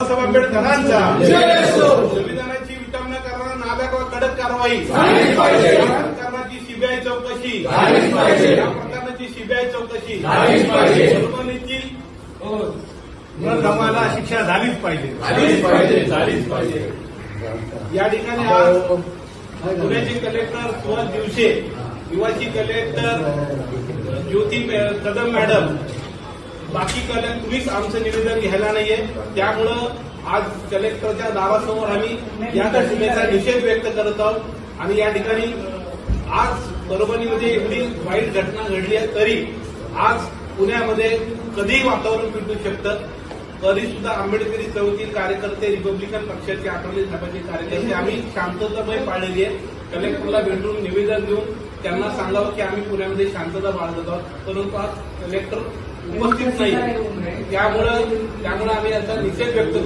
बाबासाहेब आंबेडकरांचा संविधानाची विटंबना करणारा नालायक व कडक कारवाई प्रकरणाची सीबीआय चौकशी या प्रकरणाची सीबीआय चौकशी परभणीची गमाला शिक्षा झालीच पाहिजे. या ठिकाणी आज पुण्याचे कलेक्टर सुहास दिवसे, युवाची कलेक्टर ज्योती कदम मॅडम, बाकी कुणीच आमचं निवेदन घ्यायला नाहीये. त्यामुळं आज कलेक्टरच्या दारासमोर आम्ही या घटनेचा निषेध व्यक्त करत आहोत. आणि या ठिकाणी आज परभणीमध्ये एवढी वाईट घटना घडली आहे तरी आज पुण्यामध्ये कधीही वातावरण पिटू शकतं. तरी सुद्धा आंबेडकरी चळवळीतील कार्यकर्ते, रिपब्लिकन पक्षाचे, आठवले साहेबांचे कार्यकर्ते आम्ही शांततामय पाळलेली आहे. कलेक्टरला भेटून निवेदन देऊन त्यांना सांगावं की आम्ही पुण्यामध्ये शांतता बाळगत आहोत, परंतु आज कलेक्टर उपस्थित नाही. त्यामुळे आम्ही याचा निषेध व्यक्त करतो.